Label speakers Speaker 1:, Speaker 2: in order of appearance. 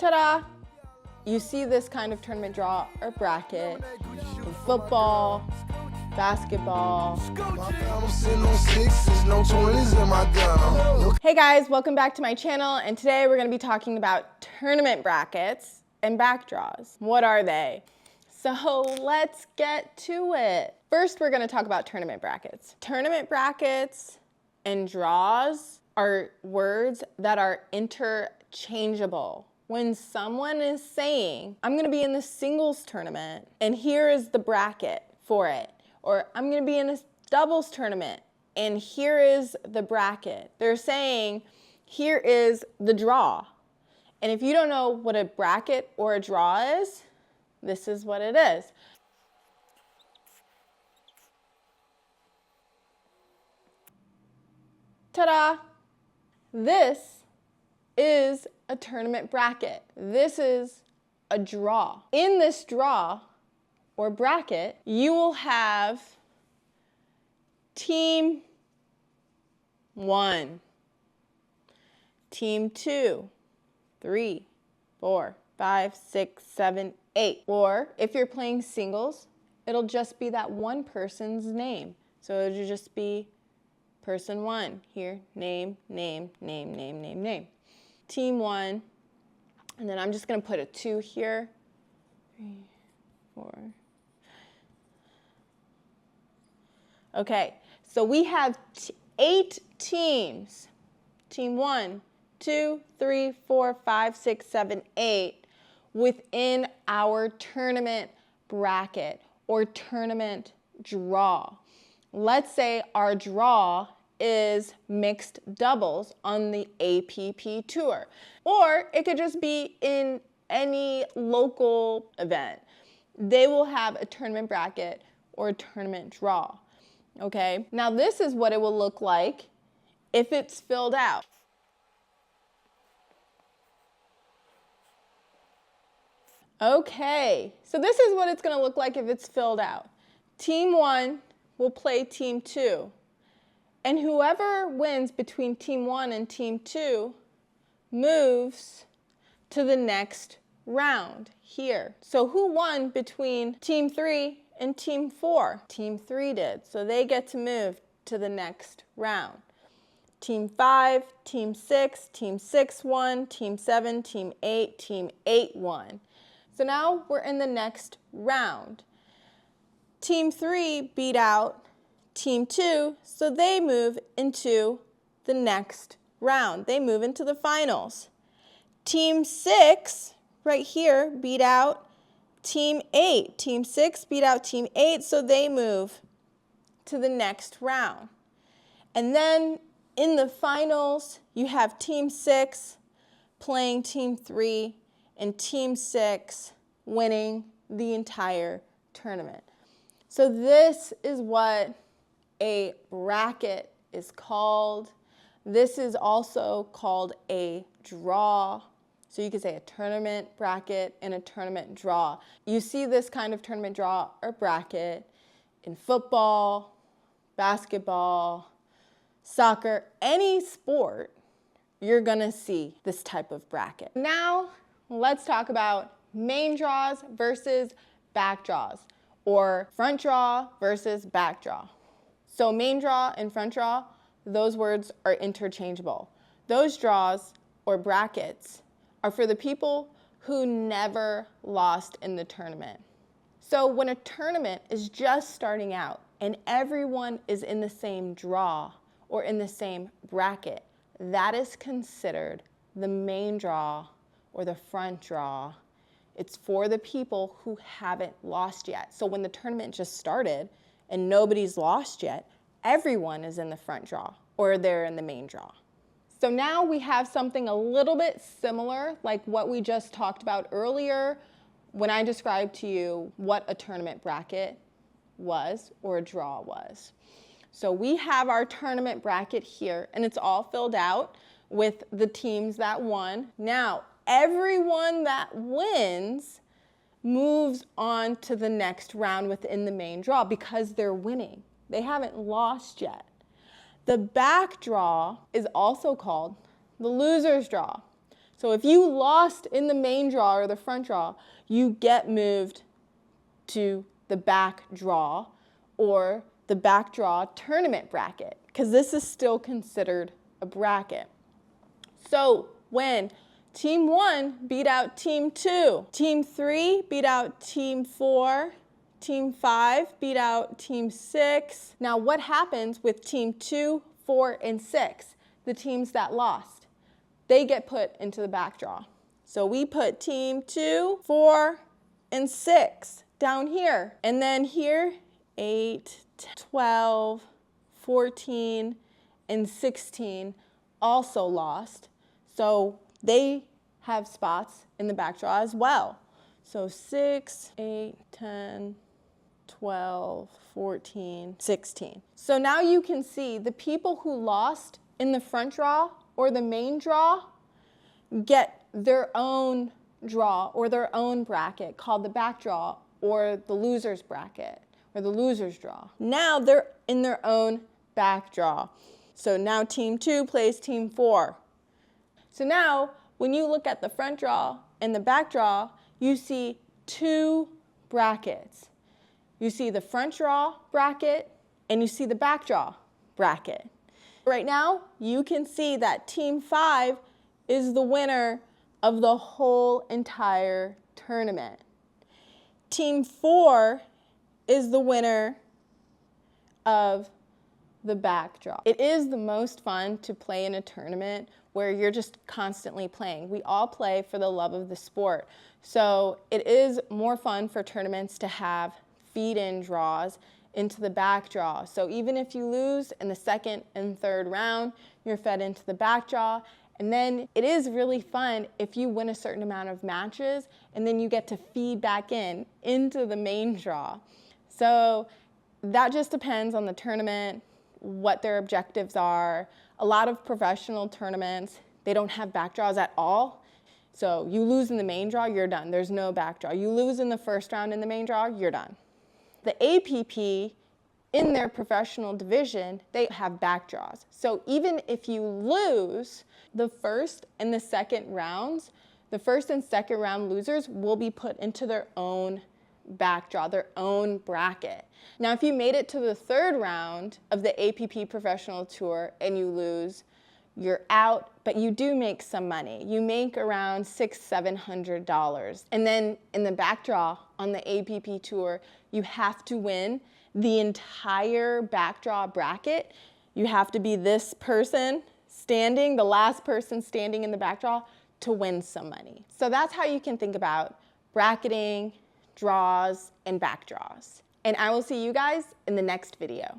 Speaker 1: Ta-da! You see this kind of tournament draw or bracket in football, basketball. Hey guys, welcome back to my channel, and today we're going to be talking about tournament brackets and backdraws. What are they? So let's get to it. First, we're going to talk about tournament brackets. Tournament brackets and draws are words that are interchangeable. When someone is saying, I'm going to be in the singles tournament, and here is the bracket for it, or I'm going to be in a doubles tournament, and here is the bracket. They're saying, here is the draw. And if you don't know what a bracket or a draw is, this is what it is. Ta-da! This is a tournament bracket. This is a draw. In this draw or bracket, you will have team 1, team 2, 3, 4, 5, 6, 7, 8. Or if you're playing singles, it'll just be that one person's name. So it'll just be person 1 here, name, name, name, name, name, name. Team 1, and then I'm just going to put a 2 here. 3, 4. Okay, so we have 8 teams. Team 1, 2, 3, 4, 5, 6, 7, 8 within our tournament bracket or tournament draw. Let's say our draw is mixed doubles on the APP tour, or it could just be in any local event. They will have a tournament bracket or a tournament draw. Okay, now this is what it will look like if it's filled out. Okay, so this is what it's going to look like if it's filled out. Team 1 will play team 2. And whoever wins between team 1 and team 2 moves to the next round here. So who won between team 3 and team 4? Team 3 did. So they get to move to the next round. Team 5, team 6, team 6 won, team 7, team 8 won. So now we're in the next round. Team 3 beat out Team 2, so they move into the next round. They move into the finals. Team 6, right here, beat out Team 8. Team 6 beat out Team 8, so they move to the next round. And then in the finals, you have Team 6 playing Team 3, and Team 6 winning the entire tournament. So this is what a bracket is called. This is also called a draw. So you could say a tournament bracket and a tournament draw. You see this kind of tournament draw or bracket in football, basketball, soccer, any sport, you're gonna see this type of bracket. Now, let's talk about main draws versus back draws, or front draw versus back draw. So main draw and front draw, those words are interchangeable. Those draws or brackets are for the people who never lost in the tournament. So when a tournament is just starting out and everyone is in the same draw or in the same bracket, that is considered the main draw or the front draw. It's for the people who haven't lost yet. So when the tournament just started and nobody's lost yet, everyone is in the front draw or they're in the main draw. So now we have something a little bit similar like what we just talked about earlier when I described to you what a tournament bracket was or a draw was. So we have our tournament bracket here and it's all filled out with the teams that won. Now, everyone that wins moves on to the next round within the main draw because they're winning. They haven't lost yet. The back draw is also called the loser's draw. So So if you lost in the main draw or the front draw, you get moved to the back draw or the back draw tournament bracket, because this is still considered a bracket. So when Team 1 beat out Team 2, Team 3 beat out Team 4, Team 5 beat out Team 6. Now what happens with Team 2, 4, and 6, the teams that lost? They get put into the back draw. So we put Team 2, 4, and 6 down here. And then here, 8, 12, 14, and 16 also lost. So they have spots in the back draw as well. So 6, 8, 10, 12, 14, 16. So now you can see the people who lost in the front draw or the main draw get their own draw or their own bracket called the back draw or the loser's bracket or the loser's draw. Now they're in their own back draw. So now Team 2 plays Team 4. So now when you look at the front draw and the back draw, you see two brackets. You see the front draw bracket and you see the back draw bracket. Right now, you can see that Team 5 is the winner of the whole entire tournament. Team 4 is the winner of the back draw. It is the most fun to play in a tournament where you're just constantly playing. We all play for the love of the sport. So it is more fun for tournaments to have feed-in draws into the back draw. So even if you lose in the second and third round, you're fed into the back draw. And then it is really fun if you win a certain amount of matches and then you get to feed back into the main draw. So that just depends on the tournament, what their objectives are. A lot of professional tournaments, they don't have back draws at all. So you lose in the main draw, you're done. There's no back draw. You lose in the first round in the main draw, you're done. The APP, in their professional division, they have back draws. So even if you lose the first and the second rounds, the first and second round losers will be put into their own back draw, their own bracket. Now, if you made it to the third round of the APP Professional Tour and you lose, you're out, but you do make some money. You make around $600–700. And then in the back draw on the APP Tour, you have to win the entire back draw bracket. You have to be this person standing, the last person standing in the back draw, to win some money. So that's how you can think about bracketing, draws, and back draws. And I will see you guys in the next video.